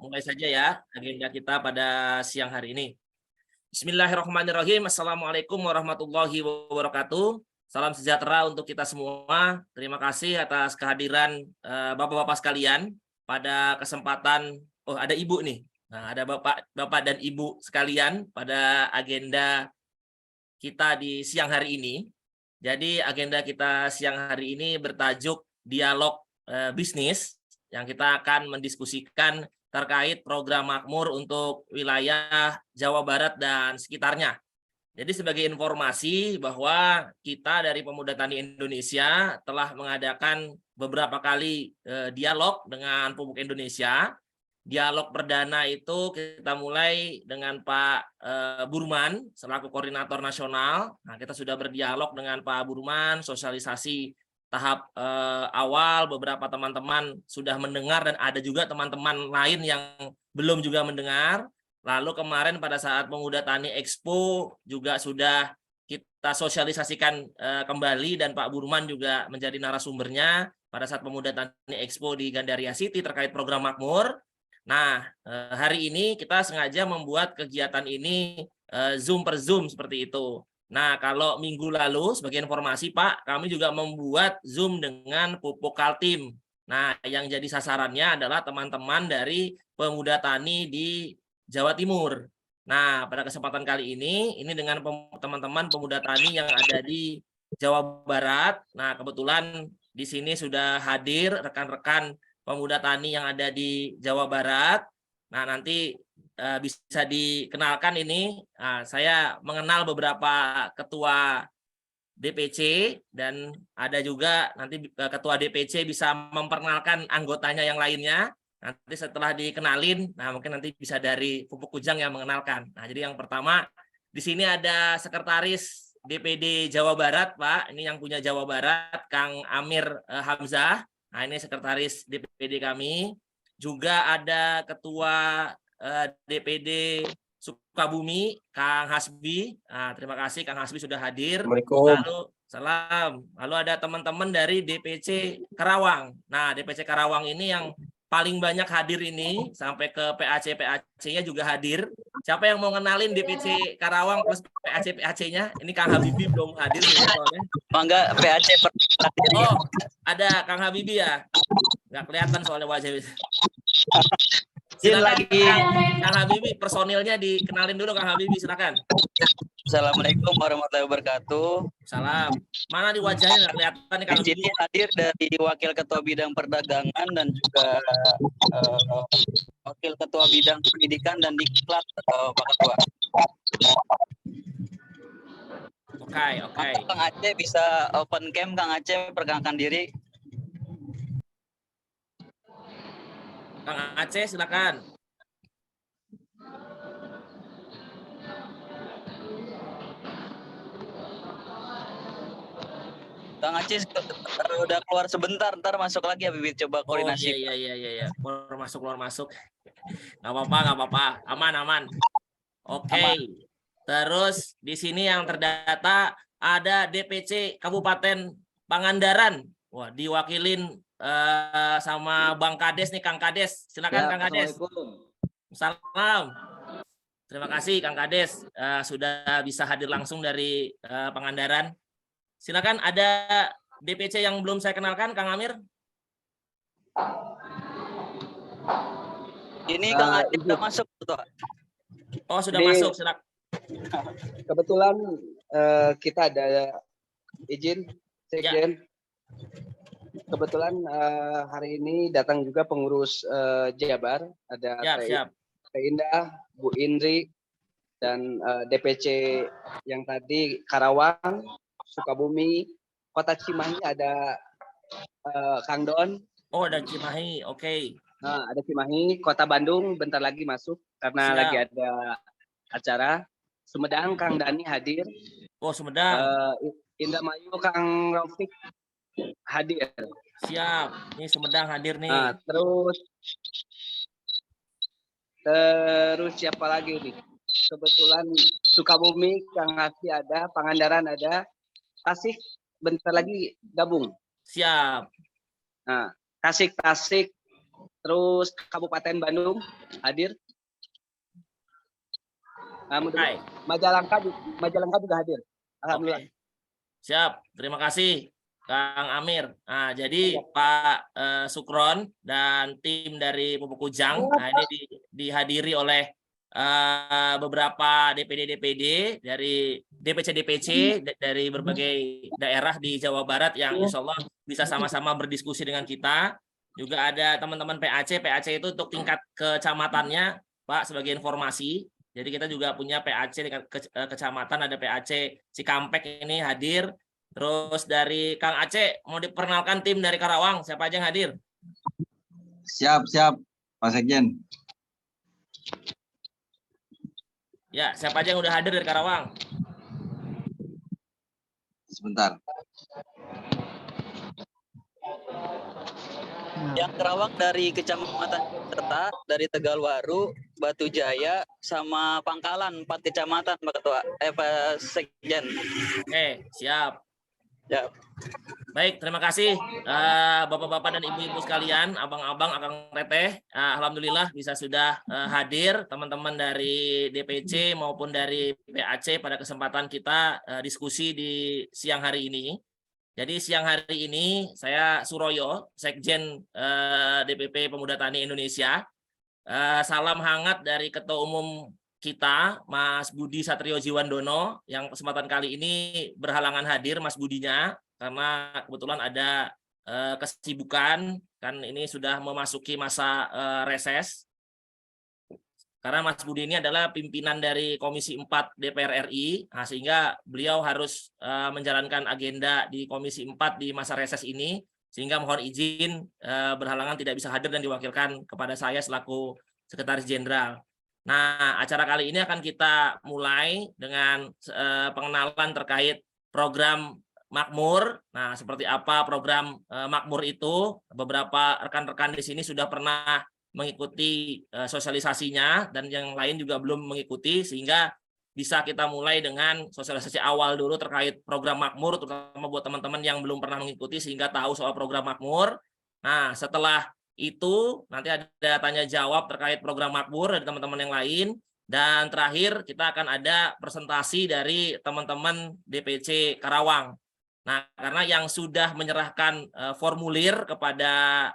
mulai saja ya agenda kita pada siang hari ini. Bismillahirrahmanirrahim. Assalamualaikum warahmatullahi wabarakatuh. Salam sejahtera untuk kita semua. Terima kasih atas kehadiran Bapak-bapak sekalian pada kesempatan ada Ibu nih. Nah, ada Bapak dan Ibu sekalian pada agenda kita di siang hari ini. Jadi agenda kita siang hari ini bertajuk dialog bisnis yang kita akan mendiskusikan terkait program makmur untuk wilayah Jawa Barat dan sekitarnya. Jadi sebagai informasi bahwa kita dari Pemuda Tani Indonesia telah mengadakan beberapa kali dialog dengan Pupuk Indonesia. Dialog perdana itu kita mulai dengan Pak Burman selaku koordinator nasional. Nah, kita sudah berdialog dengan Pak Burman, sosialisasi tahap awal, beberapa teman-teman sudah mendengar dan ada juga teman-teman lain yang belum juga mendengar. Lalu kemarin pada saat Pemuda Tani Expo juga sudah kita sosialisasikan kembali dan Pak Burman juga menjadi narasumbernya pada saat Pemuda Tani Expo di Gandaria City terkait program makmur. Nah, hari ini kita sengaja membuat kegiatan ini Zoom per Zoom seperti itu. Nah, kalau minggu lalu sebagai informasi Pak, kami juga membuat Zoom dengan Pupuk Kaltim. Nah, yang jadi sasarannya adalah teman-teman dari Pemuda Tani di Jawa Timur. Nah, pada kesempatan kali ini dengan teman-teman pemuda tani yang ada di Jawa Barat. Nah, kebetulan di sini sudah hadir rekan-rekan pemuda tani yang ada di Jawa Barat. Nah, nanti bisa dikenalkan ini. Nah, saya mengenal beberapa ketua DPC dan ada juga nanti ketua DPC bisa memperkenalkan anggotanya yang lainnya. Nanti setelah dikenalin, nah mungkin nanti bisa dari Pupuk Kujang yang mengenalkan. Nah, jadi yang pertama di sini ada sekretaris DPD Jawa Barat, Pak. Ini yang punya Jawa Barat, Kang Amir Hamzah. Nah, ini sekretaris DPD kami. Juga ada ketua DPD Sukabumi, Kang Hasbi. Nah, terima kasih Kang Hasbi sudah hadir. Lalu salam. Lalu ada teman-teman dari DPC Karawang. Nah, DPC Karawang ini yang paling banyak hadir ini sampai ke PAC-nya juga hadir. Siapa yang mau ngenalin DPC Karawang plus PAC-nya? Ini Kang Habibi belum hadir soalnya. Mangga PAC. Oh, ada Kang Habibi ya? Nggak kelihatan soalnya wajahnya. Silakan Kang Habibi, personilnya dikenalin dulu Kang Habibi, silakan. Assalamualaikum warahmatullahi wabarakatuh. Salam. Mana di wajahnya nggak kelihatan nih Kang Habibi? Di sini hadir dari Wakil Ketua Bidang Perdagangan dan juga Wakil Ketua Bidang Pendidikan dan Diklat Pak Ketua. Oke. Kang Aceh bisa open cam, Kang Aceh perkenalkan diri. Kang Aceh silakan. Kang Aceh udah keluar sebentar, ntar masuk lagi ya Bibit, coba koordinasi. Oh iya. Keluar masuk. Nggak apa-apa. Aman. Oke. Terus di sini yang terdata ada DPC Kabupaten Pangandaran. Wah, diwakilin sama Bang Kades nih, Kang Kades. Silakan ya, Kang Kades. Salam. Terima kasih Kang Kades sudah bisa hadir langsung dari Pangandaran. Silakan, ada DPC yang belum saya kenalkan, Kang Amir. Ini Kang Aceh sudah masuk, Pak. Oh, sudah masuk, silakan. Kebetulan kita ada izin sekjen. Ya. Kebetulan hari ini datang juga pengurus Jabar, ada Teh Indah, Bu Indri, dan DPC yang tadi Karawang, Sukabumi, Kota Cimahi ada Kang Don. Oh, ada Cimahi, oke. Nah, ada Cimahi, Kota Bandung bentar lagi masuk karena lagi ada acara. Sumedang, Kang Dani hadir. Oh, Sumedang. Indramayu, Kang Raufik hadir. Siap, ini Sumedang hadir nih. Nah, terus siapa lagi nih? Kebetulan Sukabumi, Kang Hasbi ada, Pangandaran ada, Tasik bentar lagi gabung. Siap. Nah, Tasik Terus Kabupaten Bandung hadir. Hai. Majalengka juga hadir. Alhamdulillah. Oke. Siap, terima kasih Kang Amir. Nah, jadi Pak Sukron dan tim dari Pupuk Kujang, nah ini dihadiri oleh beberapa DPD-DPD dari DPC-DPC dari berbagai daerah di Jawa Barat yang insya Allah bisa sama-sama berdiskusi dengan kita. Juga ada teman-teman PAC. PAC itu untuk tingkat kecamatannya, Pak, sebagai informasi. Jadi kita juga punya PAC di kecamatan, ada PAC Cikampek ini hadir. Terus dari Kang Aceh, mau diperkenalkan tim dari Karawang, siapa aja yang hadir? Siap, Pak Sekjen. Ya, siapa aja yang udah hadir dari Karawang? Sebentar. Yang Karawang dari Kecamatan Serta, dari Tegalwaru, Batu Jaya, sama Pangkalan, 4 kecamatan, Pak Ketua. Pak Sekjen. Oke, siap. Ya. Baik, terima kasih Bapak-bapak dan Ibu-ibu sekalian, abang-abang, akang teteh. Alhamdulillah bisa sudah hadir teman-teman dari DPC maupun dari PAC pada kesempatan kita diskusi di siang hari ini. Jadi siang hari ini saya Suroyo, Sekjen DPP Pemuda Tani Indonesia. Salam hangat dari Ketua Umum kita, Mas Budi Satrio Jiwandono, yang kesempatan kali ini berhalangan hadir, Mas Budinya, karena kebetulan ada kesibukan, kan ini sudah memasuki masa reses. Karena Mas Budi ini adalah pimpinan dari Komisi 4 DPR RI, nah, sehingga beliau harus menjalankan agenda di Komisi 4 di masa reses ini, sehingga mohon izin berhalangan tidak bisa hadir dan diwakilkan kepada saya selaku Sekretaris Jenderal. Nah, acara kali ini akan kita mulai dengan pengenalan terkait program Makmur. Nah, seperti apa program Makmur itu? Beberapa rekan-rekan di sini sudah pernah mengikuti sosialisasinya dan yang lain juga belum mengikuti, sehingga bisa kita mulai dengan sosialisasi awal dulu terkait program Makmur, terutama buat teman-teman yang belum pernah mengikuti sehingga tahu soal program Makmur. Nah, setelah itu nanti ada tanya jawab terkait program Makmur dari teman-teman yang lain, dan terakhir kita akan ada presentasi dari teman-teman DPC Karawang. Nah, karena yang sudah menyerahkan formulir kepada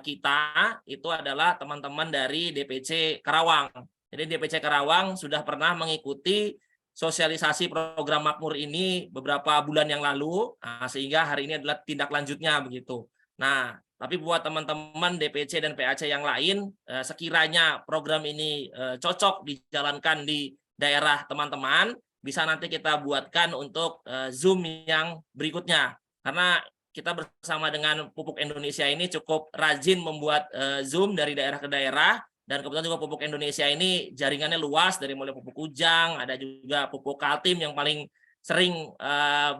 kita itu adalah teman-teman dari DPC Karawang. Jadi DPC Karawang sudah pernah mengikuti sosialisasi program Makmur ini beberapa bulan yang lalu, sehingga hari ini adalah tindak lanjutnya begitu. Nah, tapi buat teman-teman DPC dan PAC yang lain, sekiranya program ini cocok dijalankan di daerah teman-teman, bisa nanti kita buatkan untuk Zoom yang berikutnya. Karena kita bersama dengan Pupuk Indonesia ini cukup rajin membuat Zoom dari daerah ke daerah, dan kebetulan juga Pupuk Indonesia ini jaringannya luas, dari mulai Pupuk Kujang, ada juga Pupuk Kaltim yang paling sering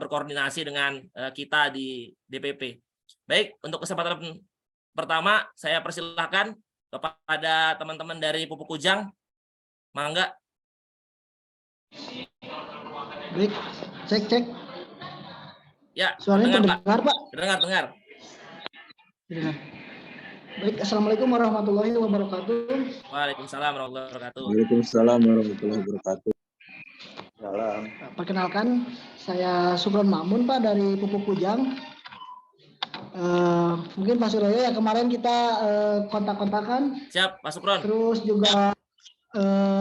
berkoordinasi dengan kita di DPP. Baik, untuk kesempatan pertama saya persilahkan kepada teman-teman dari Pupuk Kujang. Mangga. Baik, cek. Ya, suaranya terdengar, Pak. Dengar. Baik, assalamualaikum warahmatullahi wabarakatuh. Waalaikumsalam warahmatullahi wabarakatuh. Waalaikumsalam warahmatullahi wabarakatuh. Salam. Perkenalkan, saya Sukron Mamun, Pak, dari Pupuk Kujang. Mungkin Pak Suroyo ya, kemarin kita kontak-kontakan. Siap, Pak Sukron. Terus juga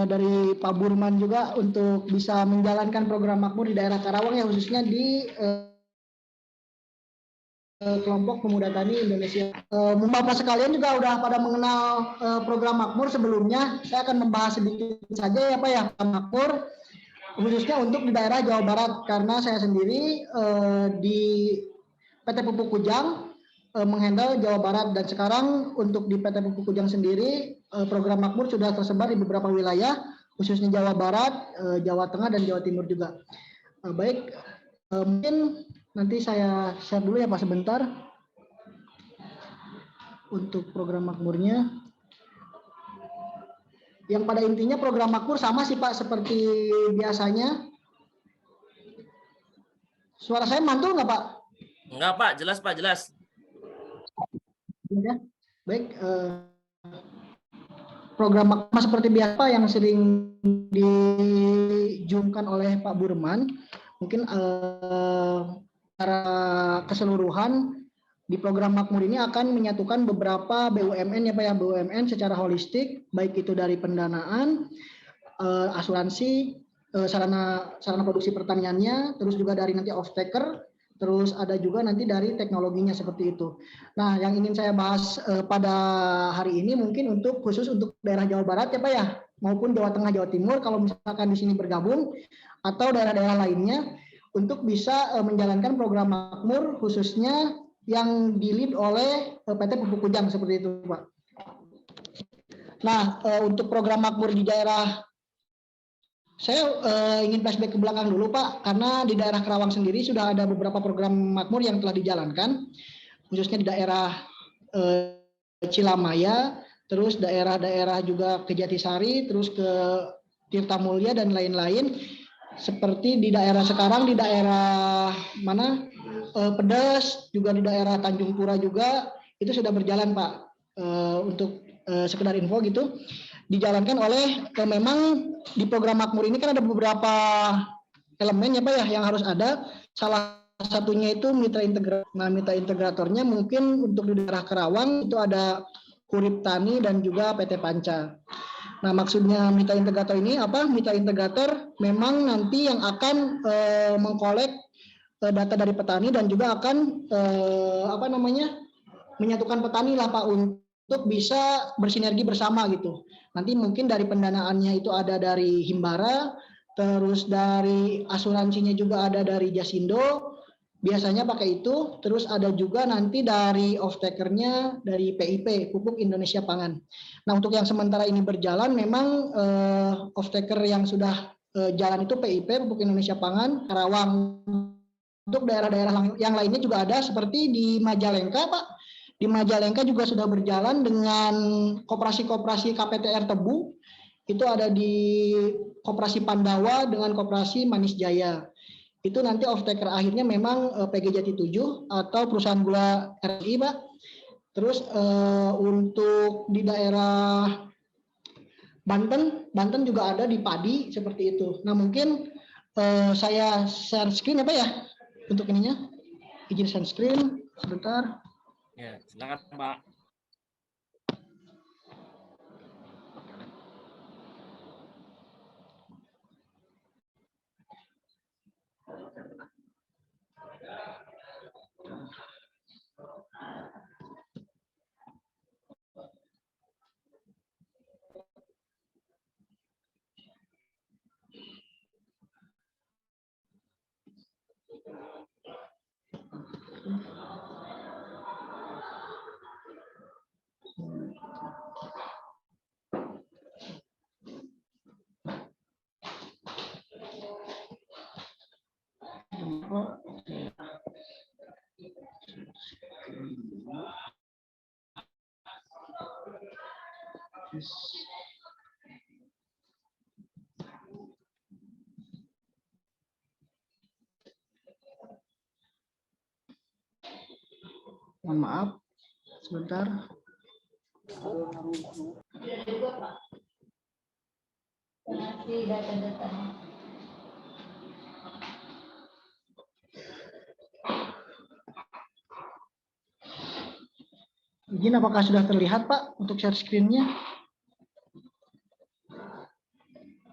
dari Pak Burman juga untuk bisa menjalankan program Makmur di daerah Karawang, ya khususnya di kelompok Pemuda Tani Indonesia. Bapak sekalian juga udah pada mengenal program Makmur sebelumnya. Saya akan membahas sedikit saja ya Pak ya, Makmur khususnya untuk di daerah Jawa Barat, karena saya sendiri di PT Pupuk Kujang menghandle Jawa Barat, dan sekarang untuk di PT Pupuk Kujang sendiri program Makmur sudah tersebar di beberapa wilayah, khususnya Jawa Barat, Jawa Tengah, dan Jawa Timur juga. Baik, mungkin nanti saya share dulu ya Pak sebentar untuk program Makmurnya. Yang pada intinya program Makmur sama sih Pak seperti biasanya. Suara saya mantul nggak Pak? Enggak Pak, jelas Pak, jelas. Ya. Baik, program makmur seperti biasa yang sering dijumkan oleh Pak Burman, mungkin secara keseluruhan di program makmur ini akan menyatukan beberapa BUMN ya Pak ya, BUMN secara holistik, baik itu dari pendanaan, asuransi, sarana produksi pertaniannya, terus juga dari nanti off-taker, terus ada juga nanti dari teknologinya seperti itu. Nah, yang ingin saya bahas pada hari ini mungkin khusus untuk daerah Jawa Barat ya Pak ya, maupun Jawa Tengah, Jawa Timur kalau misalkan di sini bergabung, atau daerah-daerah lainnya untuk bisa menjalankan program makmur khususnya yang di-lead oleh PT Pupuk Kujang seperti itu Pak. Nah, untuk program makmur di daerah, saya ingin flashback ke belakang dulu Pak, karena di daerah Kerawang sendiri sudah ada beberapa program makmur yang telah dijalankan, khususnya di daerah Cilamaya, terus daerah-daerah juga ke Jatisari, terus ke Tirtamulya dan lain-lain. Seperti di daerah sekarang, di daerah mana, Pedes, juga di daerah Tanjung Pura juga, itu sudah berjalan Pak. Untuk sekedar info gitu, dijalankan oleh memang di program makmur ini kan ada beberapa elemen ya Pak ya yang harus ada. Salah satunya itu mitra integrator. Nah, mitra integratornya mungkin untuk di daerah Kerawang itu ada Hurip Tani dan juga PT Panca. Nah, maksudnya mitra integrator ini apa? Mitra integrator memang nanti yang akan mengkolek data dari petani dan juga akan menyatukan petani lah Pak untuk bisa bersinergi bersama gitu. Nanti mungkin dari pendanaannya itu ada dari Himbara, terus dari asuransinya juga ada dari Jasindo, biasanya pakai itu, terus ada juga nanti dari off-takernya dari PIP, Pupuk Indonesia Pangan. Nah, untuk yang sementara ini berjalan memang off-taker yang sudah jalan itu PIP, Pupuk Indonesia Pangan, Karawang. Untuk daerah-daerah yang lainnya juga ada seperti di Majalengka Pak. Di Majalengka juga sudah berjalan dengan koperasi-koperasi KPTR Tebu. Itu ada di Koperasi Pandawa dengan Koperasi Manis Jaya. Itu nanti off-taker akhirnya memang PG Jati 7 atau perusahaan gula RI Pak. Terus untuk di daerah Banten juga ada di padi seperti itu. Nah, mungkin saya share screen ya Pak ya untuk ininya. Izin share screen sebentar. Ya, silakan Pak. Mohon maaf, sebentar. Izin, apakah sudah terlihat Pak untuk share screen-nya?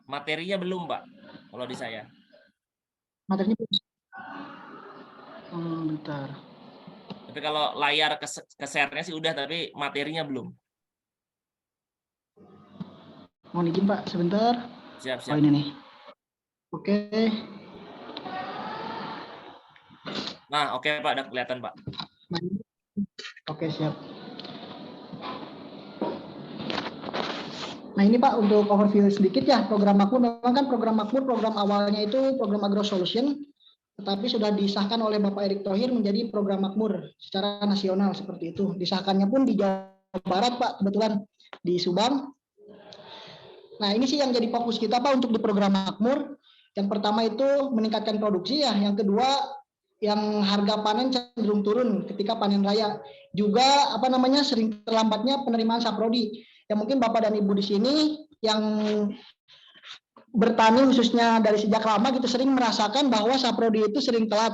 Materinya belum Pak, kalau di saya. Materinya bentar. Tapi kalau layar ke share-nya sih udah, tapi materinya belum. Mohon izin Pak, sebentar. Siap. Oh, ini nih. Oke. Nah, oke Pak, udah kelihatan Pak. Oke, siap. Nah, ini Pak untuk overview sedikit ya program makmur. Memang kan program makmur, program awalnya itu program Agro Solution, tetapi sudah disahkan oleh Bapak Erick Thohir menjadi program makmur secara nasional seperti itu. Disahkannya pun di Jawa Barat Pak, kebetulan di Subang. Nah, ini sih yang jadi fokus kita Pak untuk di program makmur. Yang pertama itu meningkatkan produksi ya. Yang kedua yang harga panen cenderung turun ketika panen raya. Juga sering terlambatnya penerimaan saprodi. Ya mungkin Bapak dan Ibu di sini yang bertani khususnya dari sejak lama gitu sering merasakan bahwa saprodi itu sering telat,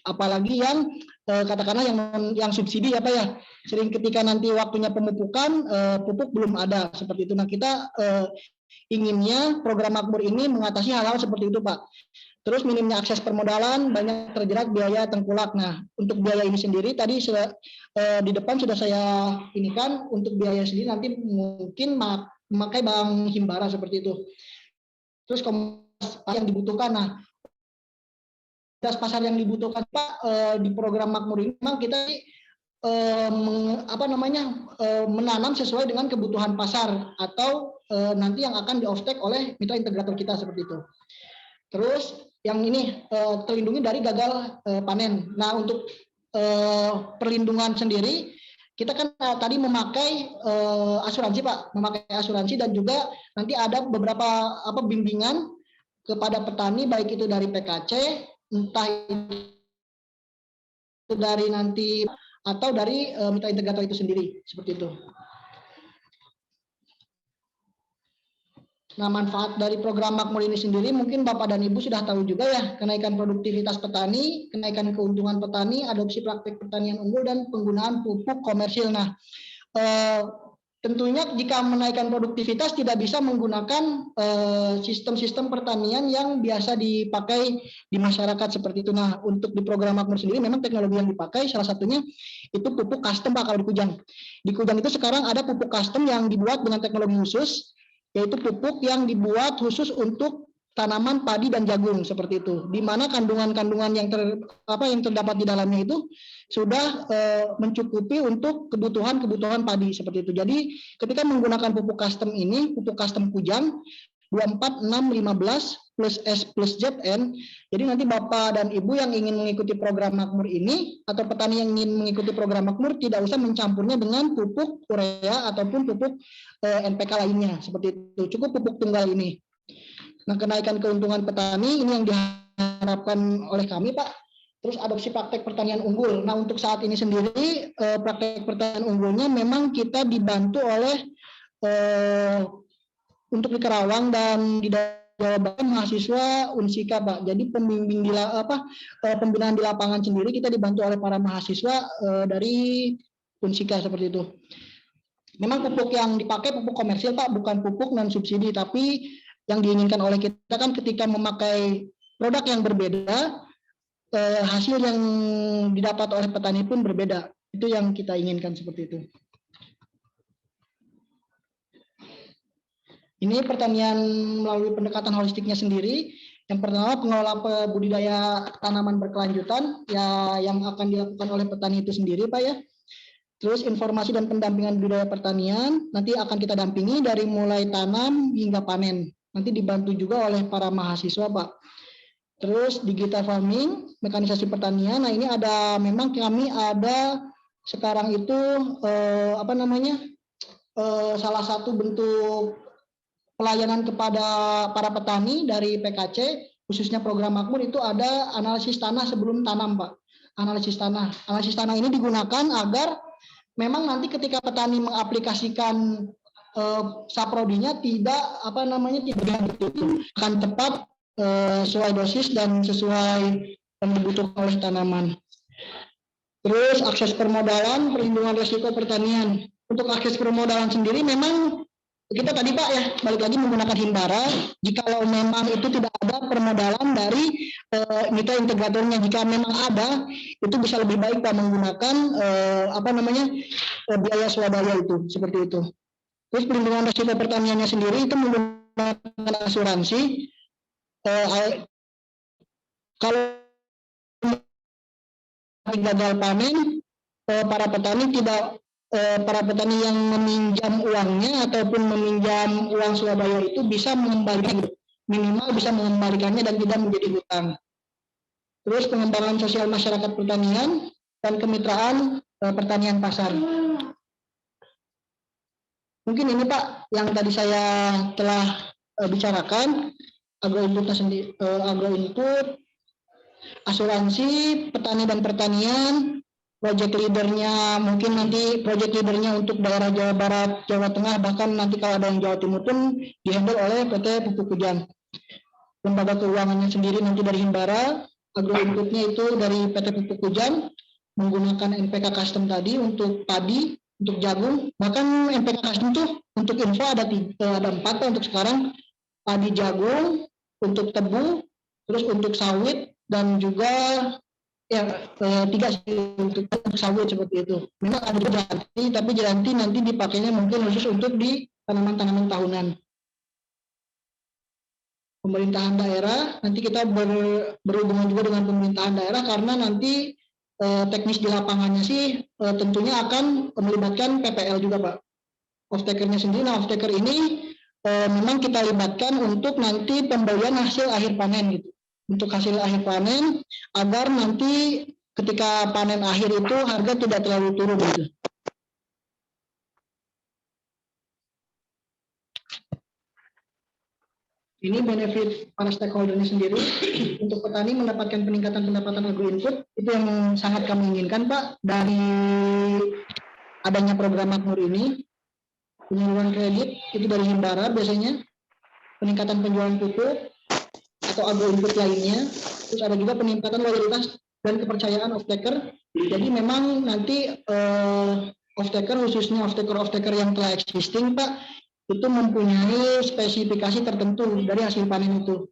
apalagi yang katakanlah yang subsidi apa ya, sering ketika nanti waktunya pemupukan pupuk belum ada seperti itu. Nah kita inginnya program Makmur ini mengatasi hal-hal seperti itu Pak. Terus minimnya akses permodalan, banyak terjerat biaya tengkulak. Nah untuk biaya ini sendiri tadi di depan sudah saya inikan, untuk biaya sendiri nanti mungkin memakai bank himbara seperti itu. Terus yang dibutuhkan, nah pasar yang dibutuhkan Pak di program Makmur ini memang kita menanam sesuai dengan kebutuhan pasar atau nanti yang akan di off-take oleh mitra integrator kita seperti itu. Terus yang ini terlindungi dari gagal panen. Nah untuk perlindungan sendiri kita kan tadi memakai asuransi Pak, memakai asuransi dan juga nanti ada beberapa bimbingan kepada petani baik itu dari PKC, entah itu dari nanti atau dari mitra integrator itu sendiri seperti itu. Nah, manfaat dari program Makmur ini sendiri mungkin Bapak dan Ibu sudah tahu juga ya, kenaikan produktivitas petani, kenaikan keuntungan petani, adopsi praktik pertanian unggul, dan penggunaan pupuk komersil. Nah, tentunya jika menaikkan produktivitas tidak bisa menggunakan sistem-sistem pertanian yang biasa dipakai di masyarakat seperti itu. Nah, untuk di program Makmur sendiri memang teknologi yang dipakai salah satunya itu pupuk custom Pak kalau di Kujang. Di Kujang itu sekarang ada pupuk custom yang dibuat dengan teknologi khusus, yaitu pupuk yang dibuat khusus untuk tanaman padi dan jagung seperti itu, di mana kandungan-kandungan yang terdapat di dalamnya itu sudah mencukupi untuk kebutuhan padi seperti itu. Jadi ketika menggunakan pupuk custom ini, pupuk custom Kujang 24615 plus S plus ZN, jadi nanti Bapak dan Ibu yang ingin mengikuti program Makmur ini atau petani yang ingin mengikuti program Makmur tidak usah mencampurnya dengan pupuk urea ataupun pupuk NPK lainnya seperti itu, cukup pupuk tunggal ini. Nah, kenaikan keuntungan petani ini yang diharapkan oleh kami Pak. Terus adopsi praktek pertanian unggul. Nah untuk saat ini sendiri praktek pertanian unggulnya memang kita dibantu oleh untuk di Karawang dan di Jawa Barat mahasiswa Unsika Pak. Jadi pembimbing pembinaan di lapangan sendiri kita dibantu oleh para mahasiswa dari Unsika seperti itu. Memang pupuk yang dipakai pupuk komersil Pak, bukan pupuk non subsidi, tapi yang diinginkan oleh kita kan ketika memakai produk yang berbeda, hasil yang didapat oleh petani pun berbeda. Itu yang kita inginkan seperti itu. Ini pertanian melalui pendekatan holistiknya sendiri. Yang pertama pengelola budidaya tanaman berkelanjutan ya, yang akan dilakukan oleh petani itu sendiri Pak ya. Terus informasi dan pendampingan budidaya pertanian nanti akan kita dampingi dari mulai tanam hingga panen. Nanti dibantu juga oleh para mahasiswa Pak. Terus digital farming, mekanisasi pertanian. Nah ini memang kami ada sekarang itu salah satu bentuk pelayanan kepada para petani dari PKC, khususnya program Makmur itu ada analisis tanah sebelum tanam Pak. Analisis tanah ini digunakan agar memang nanti ketika petani mengaplikasikan saprodinya tidak akan tepat sesuai dosis dan sesuai yang dibutuhkan oleh tanaman. Terus akses permodalan, perlindungan risiko pertanian. Untuk akses permodalan sendiri memang kita tadi Pak ya balik lagi menggunakan himbara. Jikalau memang itu tidak ada permodalan dari mitra integratornya, jika memang ada itu bisa lebih baik Pak menggunakan biaya swadaya itu seperti itu. Terus perlindungan risiko pertaniannya sendiri itu menggunakan asuransi. Kalau gagal panen, para petani yang meminjam uangnya ataupun meminjam uang swadaya itu bisa mengembalikan, minimal bisa mengembalikannya dan tidak menjadi hutang. Terus pengembangan sosial masyarakat pertanian dan kemitraan pertanian pasar. Mungkin ini Pak yang tadi saya telah bicarakan, agroinput, asuransi, petani dan pertanian, project leadernya, mungkin nanti project leadernya untuk daerah Jawa Barat, Jawa Tengah, bahkan nanti kalau ada yang Jawa Timur pun dihandle oleh PT Pupuk Kujang. Lembaga keuangannya sendiri nanti dari Himbara, agro inputnya itu dari PT Pupuk Kujang, menggunakan NPK custom tadi untuk padi, untuk jagung, bahkan NPK custom tuh untuk info ada 4 untuk sekarang, padi jagung, untuk tebu, terus untuk sawit, dan juga ya 3 sih untuk sawit seperti itu. Memang ada jeranti, tapi jeranti nanti dipakainya mungkin khusus untuk di tanaman-tanaman tahunan. Pemerintahan daerah, nanti kita berhubungan juga dengan pemerintahan daerah karena nanti teknis di lapangannya sih tentunya akan melibatkan PPL juga Pak. Off-takernya sendiri, nah off-taker ini memang kita libatkan untuk nanti pembelian hasil akhir panen gitu. Untuk hasil akhir panen agar nanti ketika panen akhir itu harga tidak terlalu turun gitu. Ini benefit para stakeholder-nya sendiri. Untuk petani mendapatkan peningkatan pendapatan agro input itu yang sangat kami inginkan Pak dari adanya program makmur ini. Penyaluran kredit itu dari Himbara biasanya, peningkatan penjualan pupuk atau agro input lainnya, terus ada juga peningkatan loyalitas dan kepercayaan off-taker. Jadi memang nanti off-taker khususnya off-taker yang telah existing Pak, itu mempunyai spesifikasi tertentu dari hasil panen itu.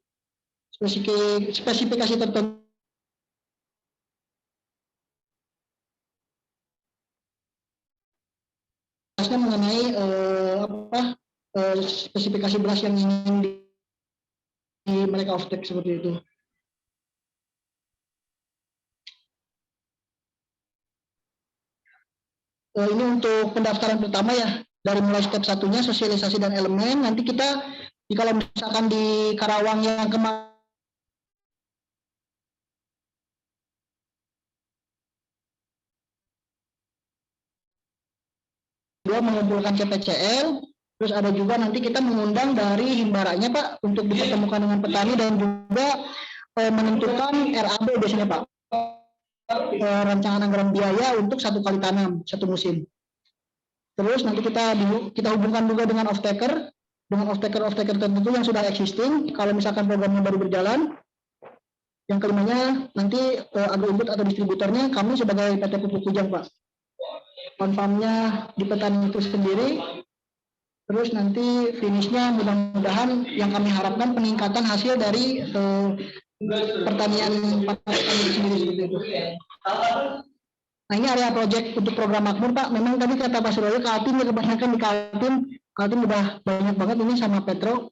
Spesifikasi tertentu mengenai spesifikasi beras yang ingin di mereka off-take seperti itu. Ini untuk pendaftaran pertama ya, dari mulai step satunya sosialisasi dan elemen. Nanti kita kalau misalkan di Karawang yang kemarin mengumpulkan KPCL, terus ada juga nanti kita mengundang dari Himbaranya Pak untuk dipertemukan dengan petani dan juga menentukan RAB biasanya Pak, rancangan anggaran biaya untuk 1 kali tanam 1 musim. Terus nanti kita hubungkan juga dengan off-taker tertentu yang sudah existing. Kalau misalkan programnya baru berjalan, yang kelimanya nanti agro input atau distributornya kami sebagai PT Pupuk Kujang Pak. On-farmnya di petani itu sendiri. Terus nanti finishnya mudah-mudahan yang kami harapkan peningkatan hasil dari pertanian itu sendiri seperti itu. Nah ini area proyek untuk program makmur Pak. Memang tadi kata Pak Suroyo Kaltim ya, kebanyakan di Kaltim udah banyak banget ini sama Petro.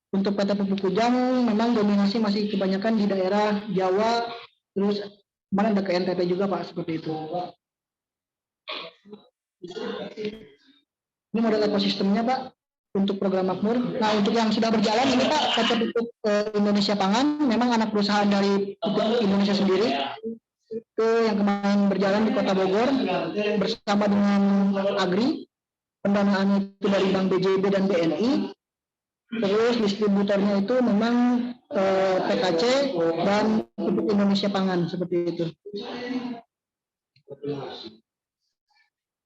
Untuk PT Pupuk Kujang memang dominasi masih kebanyakan di daerah Jawa. Terus kemarin ada ke NTT juga Pak seperti itu. Ini model ekosistemnya Pak untuk program makmur. Nah untuk yang sudah berjalan ini Pak PT Pupuk Indonesia Pangan memang anak perusahaan dari Pupuk Indonesia sendiri. Itu yang kemarin berjalan di Kota Bogor bersama dengan Agri. Pendanaannya itu dari Bank BJB dan BNI. Terus distributornya itu memang PKC dan Pupuk Indonesia Pangan seperti itu.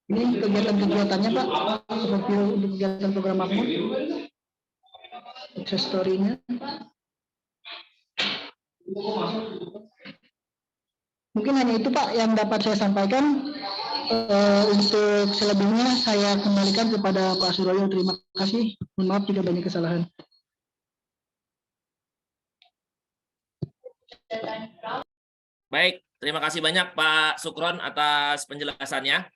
Ini kegiatan-kegiatannya Pak, seperti untuk kegiatan program makmur. Sukses story-nya. Mungkin hanya itu Pak yang dapat saya sampaikan. Untuk selebihnya saya kembalikan kepada Pak Suroyo. Terima kasih. Mohon maaf jika banyak kesalahan. Baik, terima kasih banyak Pak Sukron atas penjelasannya.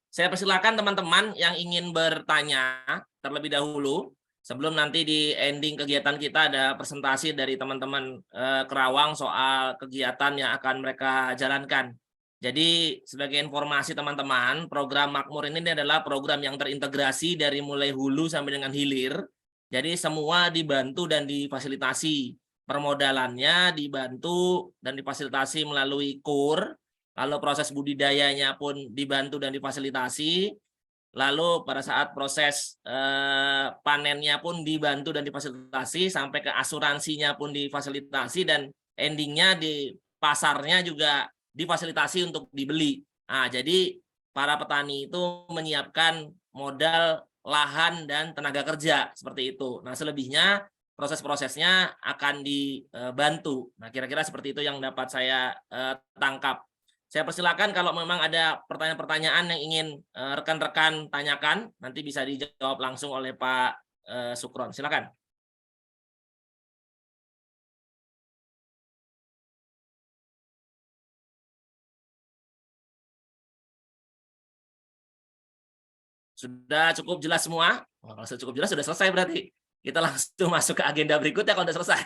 Saya persilakan teman-teman yang ingin bertanya terlebih dahulu. Sebelum nanti di ending kegiatan kita ada presentasi dari teman-teman Kerawang soal kegiatan yang akan mereka jalankan. Jadi sebagai informasi teman-teman, program Makmur ini adalah program yang terintegrasi dari mulai hulu sampai dengan hilir. Jadi semua dibantu dan difasilitasi. Permodalannya dibantu dan difasilitasi melalui KUR. Lalu proses budidayanya pun dibantu dan difasilitasi. Lalu pada saat proses panennya pun dibantu dan difasilitasi, sampai ke asuransinya pun difasilitasi, dan endingnya di pasarnya juga difasilitasi untuk dibeli. Nah, jadi para petani itu menyiapkan modal, lahan, dan tenaga kerja seperti itu. Nah, selebihnya proses-prosesnya akan dibantu. Nah, kira-kira seperti itu yang dapat saya tangkap. Saya persilakan kalau memang ada pertanyaan-pertanyaan yang ingin rekan-rekan tanyakan, nanti bisa dijawab langsung oleh Pak Sukron. Silakan. Sudah cukup jelas semua? Oh, kalau sudah cukup jelas sudah selesai berarti. Kita langsung masuk ke agenda berikutnya kalau sudah selesai.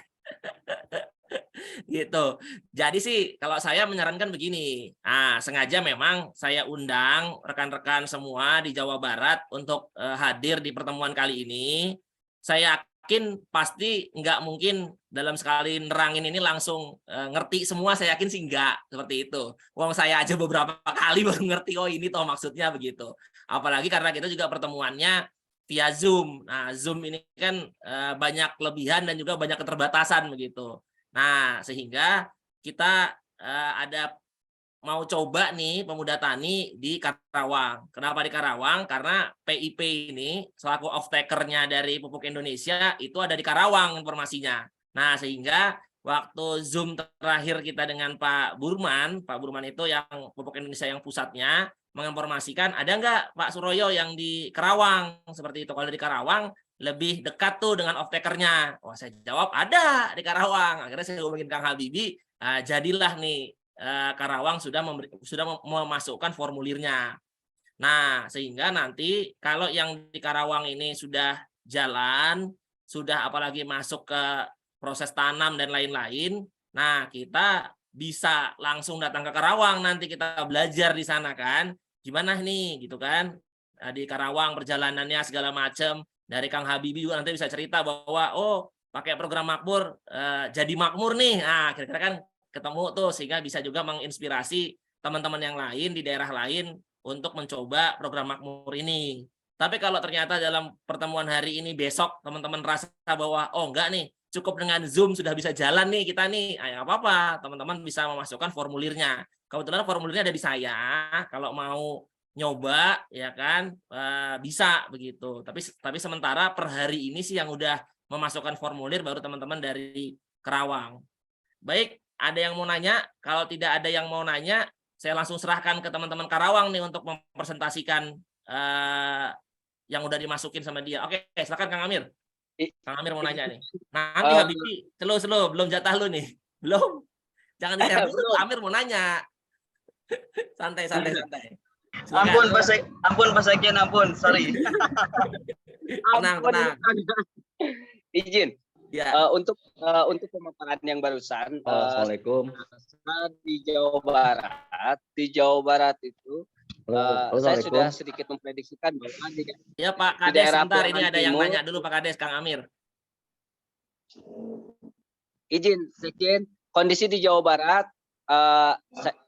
Gitu. Jadi sih kalau saya menyarankan begini. Nah, sengaja memang saya undang rekan-rekan semua di Jawa Barat untuk hadir di pertemuan kali ini. Saya yakin pasti nggak mungkin dalam sekali nerangin ini langsung ngerti semua, saya yakin sih nggak seperti itu. Wong saya aja beberapa kali baru ngerti, oh ini toh maksudnya begitu. Apalagi karena kita juga pertemuannya via Zoom. Nah, Zoom ini kan banyak kelebihan dan juga banyak keterbatasan begitu. Nah, sehingga kita ada mau coba nih pemuda tani di Karawang. Kenapa di Karawang? Karena PIP ini selaku off-taker-nya dari Pupuk Indonesia itu ada di Karawang informasinya. Nah, sehingga waktu Zoom terakhir kita dengan Pak Burman itu yang Pupuk Indonesia yang pusatnya, menginformasikan ada nggak Pak Suroyo yang di Karawang seperti itu. Kalau di Karawang lebih dekat tuh dengan off-taker-nya. Wah, saya jawab ada di Karawang. Akhirnya saya hubungin Kang Habibie, jadilah nih Karawang sudah memasukkan formulirnya. Nah, sehingga nanti kalau yang di Karawang ini sudah jalan, sudah apalagi masuk ke proses tanam dan lain-lain, nah kita bisa langsung datang ke Karawang, nanti kita belajar di sana kan, gimana nih gitu kan, di Karawang perjalanannya segala macam. Dari Kang Habibie juga nanti bisa cerita bahwa oh pakai program makmur jadi makmur nih. Nah, kira-kira kan ketemu tuh sehingga bisa juga menginspirasi teman-teman yang lain di daerah lain untuk mencoba program makmur ini. Tapi kalau ternyata dalam pertemuan hari ini besok teman-teman rasa bahwa oh enggak nih, cukup dengan Zoom sudah bisa jalan nih kita nih, ya apa-apa, teman-teman bisa memasukkan formulirnya. Kebetulan formulirnya ada di saya, kalau mau nyoba ya kan bisa begitu. Tapi sementara per hari ini sih yang udah memasukkan formulir baru teman-teman dari Karawang. Baik, ada yang mau nanya? Kalau tidak ada yang mau nanya, saya langsung serahkan ke teman-teman Karawang nih untuk mempresentasikan yang udah dimasukin sama dia. Oke, silakan Kang Amir. Kang Amir mau nanya nih. Nanti Habibie, slow, belum jatah lu nih. Belum. Jangan di-share dulu, Amir mau nanya. Santai. Silakan. Ampun Pak Sekjen, ampun, sorry. Tenang. Izin. Ya. Untuk pemaparan yang barusan, Assalamualaikum. Di Jawa Barat itu saya sudah sedikit memprediksikan bahwa ya Pak Kades, sebentar ini ada yang nanya dulu Pak Kades, Kang Amir. Izin, Sekjen, kondisi di Jawa Barat,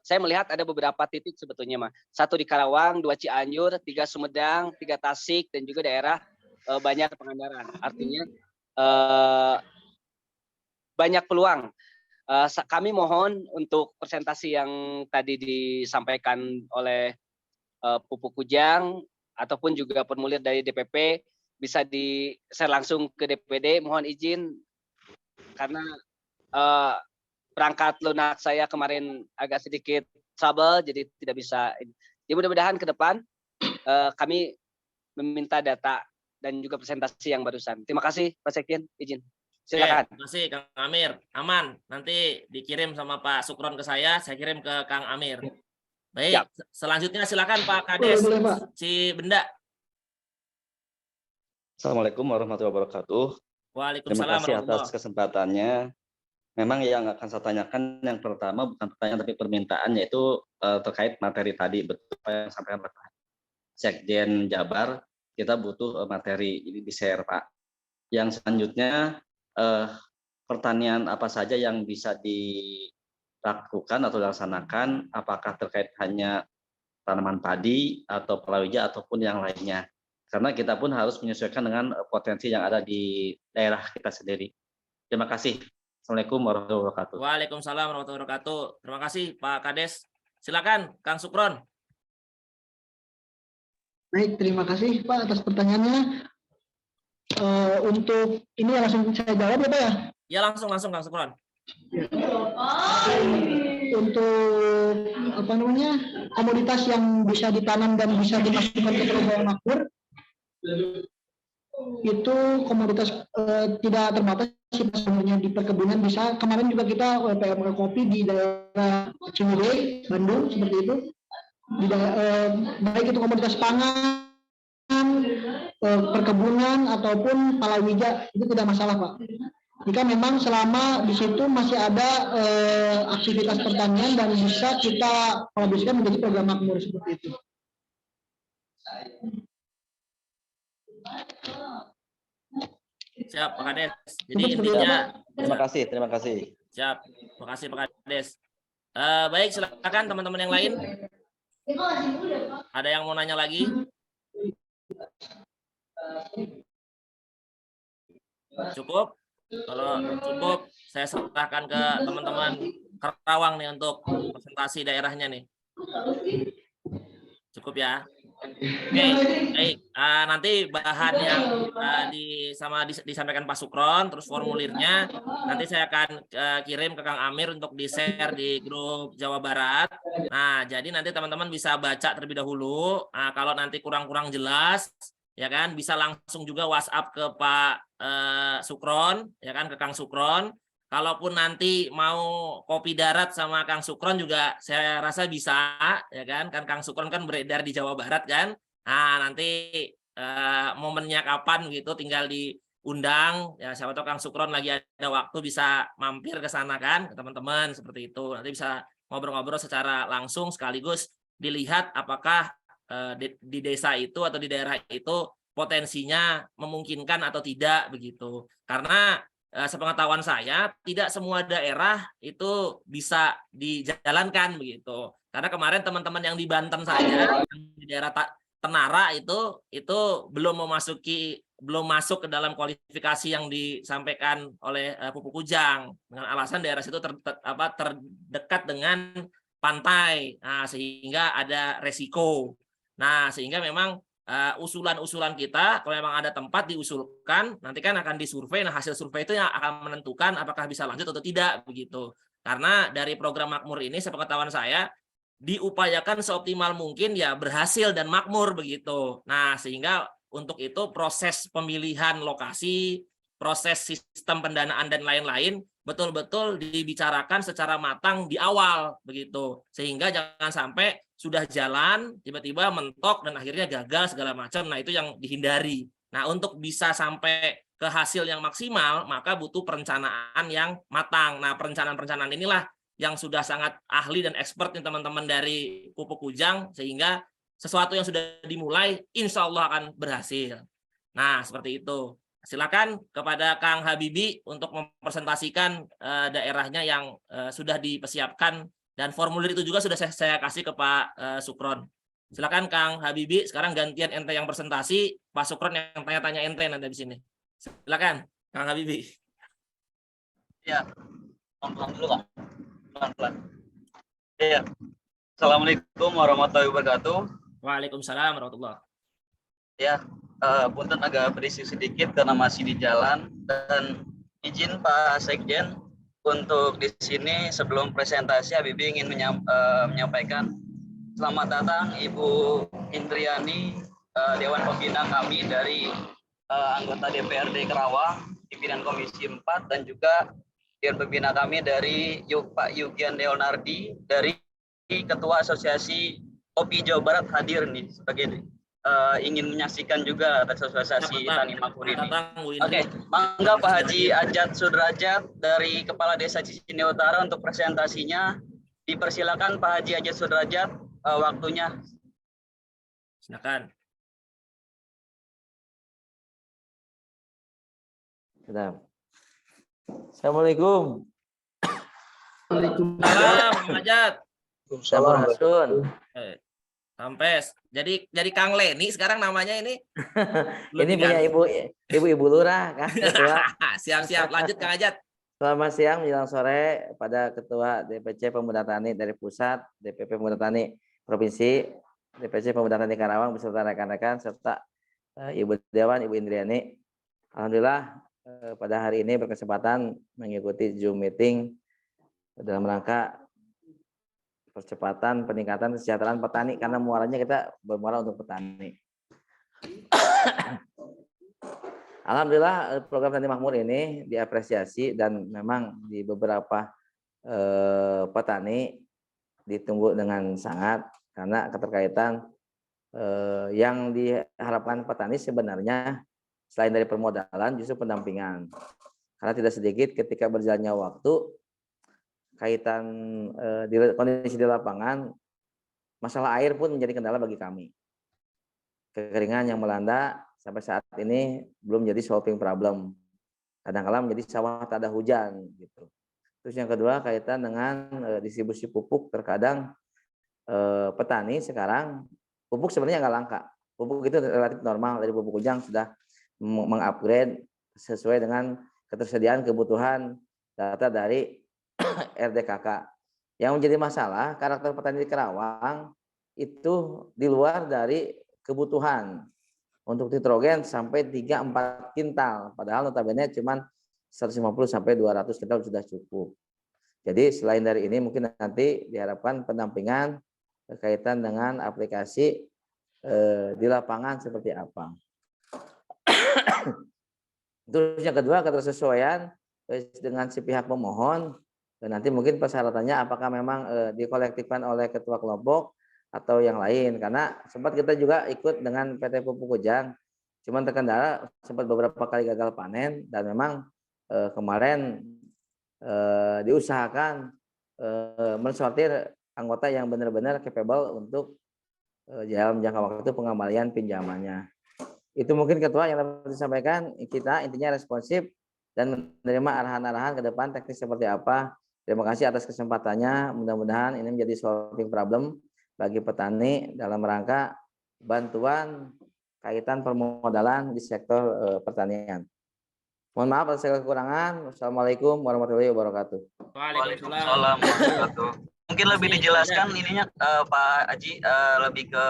saya melihat ada beberapa titik sebetulnya, Mas. 1 di Karawang, 2 Cianjur, 3 Sumedang, 3 Tasik, dan juga daerah banyak Pangandaran. Artinya banyak peluang. Kami mohon untuk presentasi yang tadi disampaikan oleh Pupuk Kujang ataupun juga formulir dari DPP bisa share langsung ke DPD. Mohon izin karena perangkat lunak saya kemarin agak sedikit trouble, jadi tidak bisa. Jadi mudah-mudahan ke depan kami meminta data dan juga presentasi yang barusan. Terima kasih Pak Sekjen, izin. Silakan. Terima kasih Kang Amir. Aman, nanti dikirim sama Pak Sukron ke saya kirim ke Kang Amir. Baik, siap. Selanjutnya silakan Pak Kades, si Benda. Assalamualaikum warahmatullahi wabarakatuh. Waalaikumsalam. Terima kasih atas kesempatannya. Memang yang akan saya tanyakan yang pertama bukan pertanyaan tapi permintaan, yaitu terkait materi tadi, betul apa yang disampaikan Pak Sekjen Jabar, kita butuh materi ini di-share Pak. Yang selanjutnya pertanian apa saja yang bisa dilakukan atau dilaksanakan, apakah terkait hanya tanaman padi atau palawija ataupun yang lainnya. Karena kita pun harus menyesuaikan dengan potensi yang ada di daerah kita sendiri. Terima kasih. Assalamualaikum warahmatullahi wabarakatuh. Waalaikumsalam warahmatullahi wabarakatuh. Terima kasih Pak Kades. Silakan Kang Sukron. Baik, terima kasih Pak atas pertanyaannya. Untuk ini langsung saya jawab ya Pak ya. Ya langsung Kang Sukron. Untuk apa namanya komoditas yang bisa ditanam dan bisa dimasukkan ke program makmur itu komoditas tidak terbatas sih sebenarnya di perkebunan bisa. Kemarin juga kita PMK kopi di daerah Cimande, Bandung seperti itu. Di baik itu komoditas pangan, perkebunan ataupun palawija itu tidak masalah Pak. Jika memang selama di situ masih ada aktivitas pertanian dan bisa kita kolaborasikan menjadi program makmur seperti itu. Siap, Pak Kades. Jadi intinya Terima kasih. siap. Terima kasih Pak Kades. Baik, silakan teman-teman yang lain. Ada yang mau nanya lagi? Cukup? Kalau cukup, saya serahkan ke teman-teman Karawang nih untuk presentasi daerahnya nih. Cukup ya? Oke, baik. Nanti bahan yang disampaikan Pak Sukron, terus formulirnya nanti saya akan kirim ke Kang Amir untuk di-share di grup Jawa Barat. Nah, jadi nanti teman-teman bisa baca terlebih dahulu. Nah, kalau nanti kurang-kurang jelas, ya kan, bisa langsung juga WhatsApp ke Pak Sukron, ya kan, ke Kang Sukron. Kalaupun nanti mau kopi darat sama Kang Sukron juga saya rasa bisa, ya kan Kang Sukron kan beredar di Jawa Barat kan. Nah, nanti momennya kapan gitu tinggal diundang, ya siapa tahu Kang Sukron lagi ada waktu bisa mampir ke sana kan, ke teman-teman seperti itu. Nanti bisa ngobrol-ngobrol secara langsung sekaligus dilihat apakah di desa itu atau di daerah itu potensinya memungkinkan atau tidak begitu. Karena sepengetahuan saya tidak semua daerah itu bisa dijalankan begitu. Karena kemarin teman-teman yang di Banten saja di daerah Tenara itu belum masuk ke dalam kualifikasi yang disampaikan oleh Pupuk Kujang dengan alasan daerah situ terdekat dengan pantai. Nah, sehingga ada resiko. Nah, sehingga memang usulan-usulan kita, kalau memang ada tempat diusulkan, nanti kan akan disurvei. Nah, hasil survei itu yang akan menentukan apakah bisa lanjut atau tidak begitu. Karena dari program makmur ini, sepengetahuan saya, diupayakan seoptimal mungkin ya berhasil dan makmur begitu. Nah, sehingga untuk itu proses pemilihan lokasi, proses sistem pendanaan dan lain-lain betul-betul dibicarakan secara matang di awal begitu. Sehingga jangan sampai sudah jalan tiba-tiba mentok dan akhirnya gagal segala macam. Nah, itu yang dihindari. Nah, untuk bisa sampai ke hasil yang maksimal maka butuh perencanaan yang matang. Nah, perencanaan inilah yang sudah sangat ahli dan expert nih teman-teman dari Pupuk Kujang, sehingga sesuatu yang sudah dimulai insya Allah akan berhasil. Nah, seperti itu. Silakan kepada Kang Habibi untuk mempresentasikan daerahnya yang sudah dipersiapkan, dan formulir itu juga sudah saya kasih ke Pak Sukron. Silakan Kang Habibi, sekarang gantian ente yang presentasi, Pak Sukron yang tanya-tanya ente nanti di sini. Silakan Kang Habibi. Ya, pelan-pelan dulu Kak. Pelan-pelan. Ya. Assalamualaikum warahmatullahi wabarakatuh. Waalaikumsalam warahmatullahi. Ya, punten agak berisik sedikit karena masih di jalan, dan izin Pak Sekjen untuk di sini sebelum presentasi Habibi ingin menyampaikan selamat datang Ibu Indriani, Dewan Pembina kami dari anggota DPRD Karawang, pimpinan Komisi 4, dan juga Dewan Pembina kami dari Pak Yugian Leonardi dari Ketua Asosiasi Kopi Jawa Barat hadir nih sebagai ingin menyaksikan juga atas asosiasi Tani Makmur ini. Oke, mangga Pak Haji Ajat Sudrajat dari Kepala Desa Cicineu Utara untuk presentasinya. Dipersilakan Pak Haji Ajat Sudrajat, waktunya. Silakan. Assalamualaikum. Waalaikumsalam, Kang Ajat. Sampurasun. Sampes. Jadi Kang Leni sekarang namanya ini. Ini punya ibu lurah kan. Siap-siap, lanjut Kang Ajat. Selamat siang menjelang sore pada Ketua DPC Pemuda Tani dari Pusat, DPP Pemuda Tani Provinsi, DPC Pemuda Tani Karawang beserta rekan-rekan serta Ibu Dewan, Ibu Indriani. Alhamdulillah pada hari ini berkesempatan mengikuti Zoom meeting dalam rangka percepatan peningkatan kesejahteraan petani karena muaranya kita bermuara untuk petani. Alhamdulillah program Tani Makmur ini diapresiasi dan memang di beberapa petani ditunggu dengan sangat karena keterkaitan yang diharapkan petani sebenarnya selain dari permodalan justru pendampingan. Karena tidak sedikit ketika berjalannya waktu kaitan kondisi di lapangan, masalah air pun menjadi kendala bagi kami. Kekeringan yang melanda sampai saat ini belum menjadi solving problem. Kadang-kala menjadi sawah tak ada hujan gitu. Terus yang kedua kaitan dengan distribusi pupuk, terkadang petani sekarang pupuk sebenarnya nggak langka. Pupuk itu relatif normal, dari pupuk Ujang sudah mengupgrade sesuai dengan ketersediaan kebutuhan data dari RDKK. Yang menjadi masalah karakter petani di Karawang itu di luar dari kebutuhan. Untuk nitrogen sampai 3-4 kintal, padahal notabene cuma 150 sampai 200 kintal sudah cukup. Jadi selain dari ini mungkin nanti diharapkan pendampingan berkaitan dengan aplikasi di lapangan seperti apa. Terus yang kedua ketersesuaian dengan si pihak pemohon. Dan nanti mungkin persyaratannya apakah memang dikolektifkan oleh ketua kelompok atau yang lain, karena sempat kita juga ikut dengan PT Pupuk Ujang, cuman terkendala sempat beberapa kali gagal panen dan memang kemarin diusahakan mensortir anggota yang benar-benar capable untuk dalam jangka waktu pengembalian pinjamannya. Itu mungkin ketua yang dapat disampaikan, kita intinya responsif dan menerima arahan-arahan ke depan teknis seperti apa. Terima kasih atas kesempatannya. Mudah-mudahan ini menjadi solving problem bagi petani dalam rangka bantuan kaitan permodalan di sektor pertanian. Mohon maaf atas segala kekurangan. Wassalamualaikum warahmatullahi wabarakatuh. Waalaikumsalam warahmatullahi wabarakatuh. Mungkin lebih dijelaskan ininya Pak Haji, lebih ke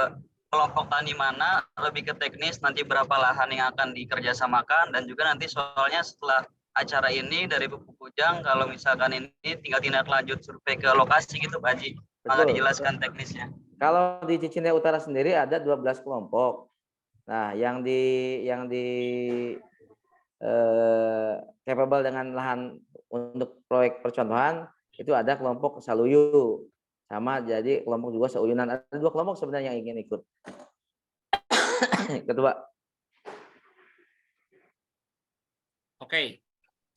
kelompok tani mana, lebih ke teknis, nanti berapa lahan yang akan dikerjasamakan, dan juga nanti soalnya setelah acara ini dari Pupuk Ujang, kalau misalkan ini tinggal tindak lanjut survei ke lokasi gitu Pak Haji. Maka dijelaskan teknisnya. Kalau di Cicinde Utara sendiri ada 12 kelompok. Nah, yang di capable dengan lahan untuk proyek percontohan itu ada kelompok Saluyu. Sama jadi kelompok juga Seuyunan. Ada 2 kelompok sebenarnya yang ingin ikut. Ketua. Oke.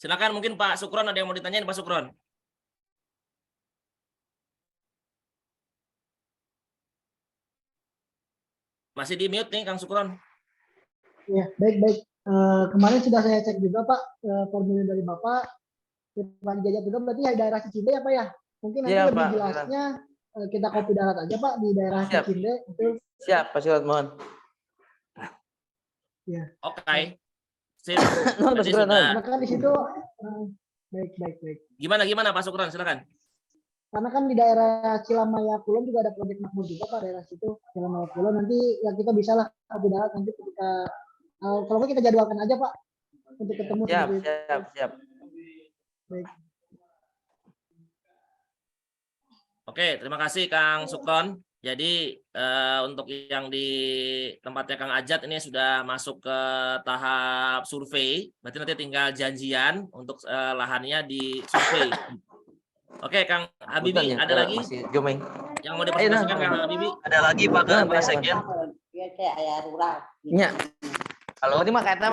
Silakan mungkin Pak Sukron ada yang mau ditanyain Pak Sukron. Masih di mute nih Kang Sukron. Ya, baik. Kemarin sudah saya cek juga Pak formulir dari Bapak. Pak Jajat juga berarti daerah Cicinde ya Pak ya? Mungkin nanti lebih Pak, jelasnya kita copy darat aja Pak di daerah Cicinde. Itu. Siap, Pak Silat, mohon. Ya. Oke. Sip. Karena kan di situ baik. Gimana Pak Sukron, silakan. Karena kan di daerah Cilamaya Kulon juga ada proyek makmur juga Pak, daerah situ Cilamaya Kulon. Nanti ya kita bisa lah copy darat nanti ketika kalau kita jadwalkan aja Pak untuk ketemu. Siap. Baik. Oke, terima kasih Kang Sukron. Jadi untuk yang di tempatnya Kang Ajat ini sudah masuk ke tahap survei. Berarti nanti tinggal janjian untuk lahannya di survei. Oke, Kang Habibi, ada lagi yang mau dipersilakan Kang Habibi? Ada lagi Pak Sekjen? Iya. Halo. Ini mah kata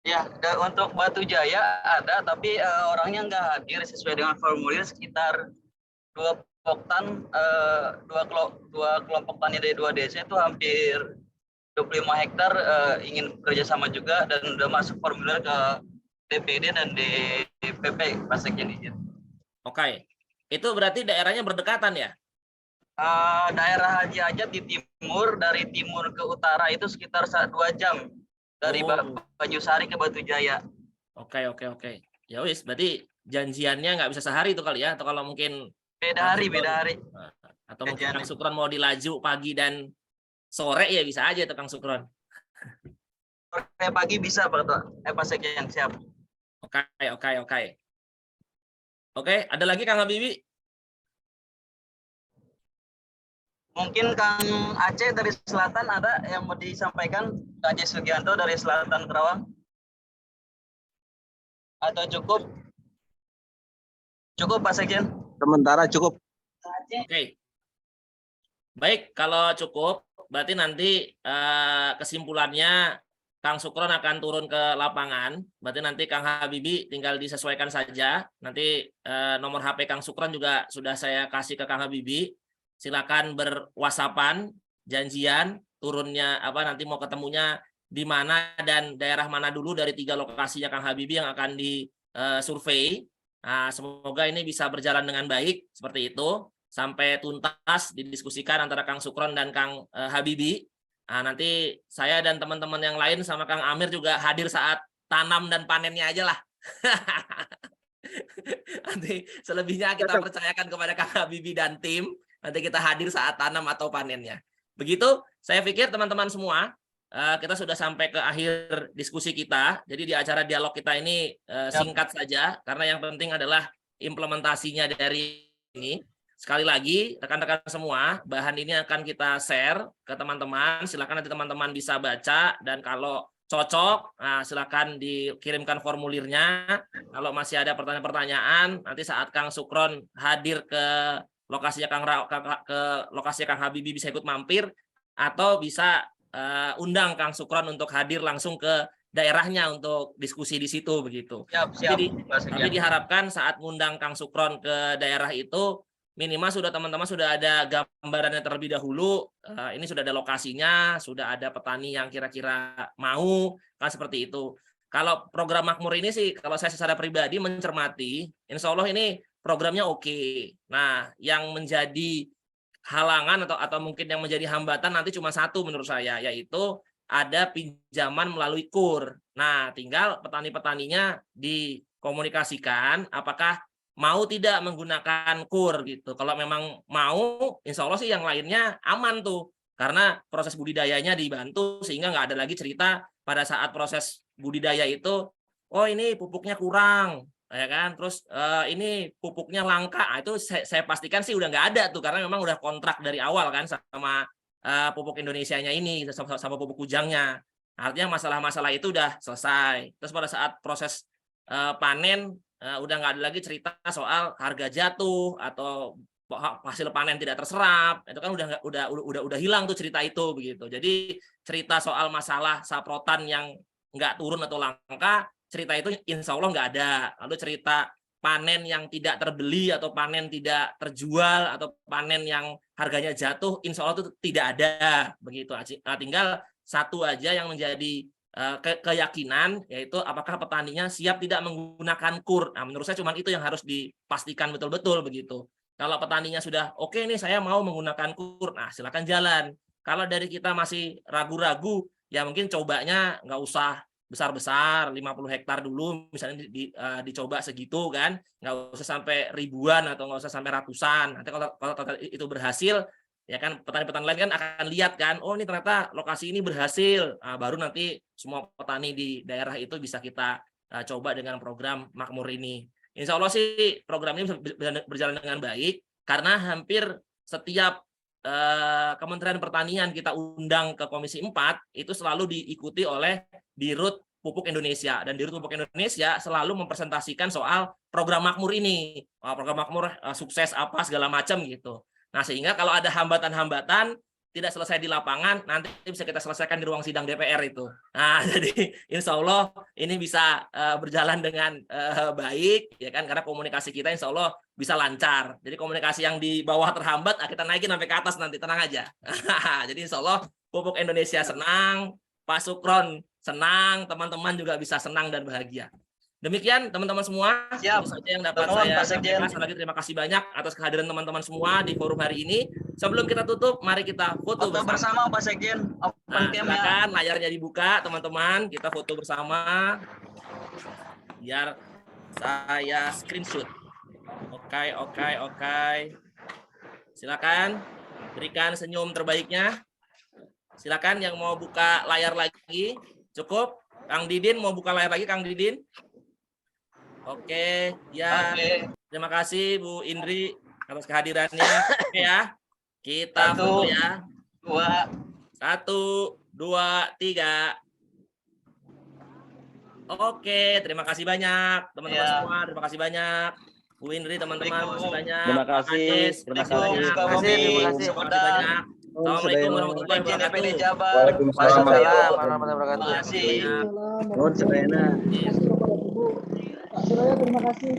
Ya, untuk Batu Jaya ada, tapi orangnya nggak hadir sesuai dengan formulir. Sekitar 2 kelompok dua kelompok tani dari 2 desa itu hampir 25 hektar ingin kerjasama juga dan udah masuk formulir ke DPD dan DPP Pak Sekjen izin. Oke, itu berarti daerahnya berdekatan ya? Daerah Haji Ajat di timur, dari timur ke utara itu sekitar 2 jam dari Banyusari ke Batu Jaya. Oke. Ya wis, berarti janjiannya nggak bisa sehari itu kali ya, atau kalau mungkin Beda hari. atau mungkin Kang Sukron mau dilaju pagi dan sore ya bisa aja itu Kang Sukron. Sore pagi bisa Pak Sekjen, siap. Oke. Oke, ada lagi Kang Habibie? Mungkin Kang Aceh dari selatan ada yang mau disampaikan, Kang Aceh Sugianto dari selatan Kerawang? Atau cukup? Cukup Pak Sekjen? Sementara cukup. Oke. Baik, kalau cukup, berarti nanti kesimpulannya Kang Sukron akan turun ke lapangan. Berarti nanti Kang Habibie tinggal disesuaikan saja. Nanti nomor HP Kang Sukron juga sudah saya kasih ke Kang Habibie. Silakan berwhatsappan, janjian, turunnya nanti mau ketemunya di mana dan daerah mana dulu dari 3 lokasinya Kang Habibie yang akan disurvei. Nah, semoga ini bisa berjalan dengan baik seperti itu sampai tuntas didiskusikan antara Kang Sukron dan Kang Habibie. Nah, nanti saya dan teman-teman yang lain sama Kang Amir juga hadir saat tanam dan panennya aja lah. Nanti selebihnya kita percayakan kepada Kang Habibie dan tim. Nanti kita hadir saat tanam atau panennya. Begitu, saya pikir teman-teman semua, kita sudah sampai ke akhir diskusi kita. Jadi di acara dialog kita ini singkat saja, karena yang penting adalah implementasinya dari ini. Sekali lagi, rekan-rekan semua, bahan ini akan kita share ke teman-teman. Silakan nanti teman-teman bisa baca, dan kalau cocok, silakan dikirimkan formulirnya. Kalau masih ada pertanyaan-pertanyaan, nanti saat Kang Sukron hadir ke lokasinya Kang Habibie bisa ikut mampir, atau bisa undang Kang Sukron untuk hadir langsung ke daerahnya untuk diskusi di situ begitu. Siap. Tapi diharapkan saat ngundang Kang Sukron ke daerah itu minimal teman-teman sudah ada gambarannya terlebih dahulu. Ini sudah ada lokasinya, sudah ada petani yang kira-kira mau, kan seperti itu. Kalau program makmur ini sih, kalau saya secara pribadi mencermati, insya Allah ini programnya oke. Nah, yang menjadi halangan atau mungkin yang menjadi hambatan nanti cuma satu menurut saya, yaitu ada pinjaman melalui KUR. Nah, tinggal petani-petaninya dikomunikasikan apakah mau tidak menggunakan KUR gitu. Kalau memang mau, insya Allah sih yang lainnya aman tuh, karena proses budidayanya dibantu sehingga nggak ada lagi cerita pada saat proses budidaya itu, oh ini pupuknya kurang, ya kan, terus ini pupuknya langka. Itu saya pastikan sih udah nggak ada tuh, karena memang udah kontrak dari awal kan sama pupuk Indonesianya ini, sama pupuk Kujangnya. Artinya masalah-masalah itu udah selesai. Terus pada saat proses panen udah nggak ada lagi cerita soal harga jatuh atau hasil panen tidak terserap. Itu kan udah hilang tuh cerita itu begitu. Jadi cerita soal masalah saprotan yang nggak turun atau langka, cerita itu insya Allah nggak ada. Lalu cerita panen yang tidak terbeli atau panen tidak terjual atau panen yang harganya jatuh, insya Allah itu tidak ada begitu. Tinggal satu aja yang menjadi keyakinan, yaitu apakah petaninya siap tidak menggunakan KUR. Nah, menurut saya cuma itu yang harus dipastikan betul-betul begitu. Kalau petaninya sudah oke nih saya mau menggunakan KUR, nah silakan jalan. Kalau dari kita masih ragu-ragu, ya mungkin cobanya nggak usah besar-besar, 50 hektar dulu misalnya dicoba segitu kan, nggak usah sampai ribuan atau nggak usah sampai ratusan. Nanti kalau itu berhasil, ya kan petani-petani lain kan akan lihat kan, oh ini ternyata lokasi ini berhasil. Nah, baru nanti semua petani di daerah itu bisa kita coba dengan program makmur ini. Insya Allah sih program ini berjalan dengan baik, karena hampir setiap Kementerian Pertanian kita undang ke Komisi 4 itu selalu diikuti oleh Dirut Pupuk Indonesia, dan Dirut Pupuk Indonesia selalu mempresentasikan soal program makmur ini. Program makmur sukses apa segala macam gitu. Nah, sehingga kalau ada hambatan-hambatan tidak selesai di lapangan, nanti bisa kita selesaikan di ruang sidang DPR itu. Nah, jadi insya Allah ini bisa berjalan dengan baik, ya kan, karena komunikasi kita insya Allah bisa lancar. Jadi komunikasi yang di bawah terhambat, kita naikin sampai ke atas nanti, tenang aja. Jadi insya Allah Pupuk Indonesia senang, Pak Sukron senang, teman-teman juga bisa senang dan bahagia. Demikian teman-teman semua, Siap. itu saja yang dapat saya sampaikan. Sekali lagi terima kasih banyak atas kehadiran teman-teman semua di forum hari ini. Sebelum kita tutup, mari kita foto bersama Pak Sekjen. Nah, silakan layarnya dibuka teman-teman, kita foto bersama. biar saya screenshot. Oke. Silakan berikan senyum terbaiknya. Silakan yang mau buka layar lagi. Cukup. Kang Didin mau buka layar lagi, Kang Didin? Oke, ya. Oke. Terima kasih Bu Indri atas kehadirannya. Oke ya. Kita foto ya. 1, 2, 3. Oke, terima kasih banyak teman-teman Ya. semua. Terima kasih banyak. Bu Indri, teman-teman, terima kasih banyak. Terima Pak kasih. Anies, Terima kasih banyak. kasih. Terima kasih. Terima kasih banyak. Assalamualaikum warahmatullahi wabarakatuh. DPD Jabar. Waalaikumsalam warahmatullahi wabarakatuh. Terima kasih. Salam. Nuhun sadayana. Terima kasih Bapak dan Ibu. Pak Suraya terima kasih.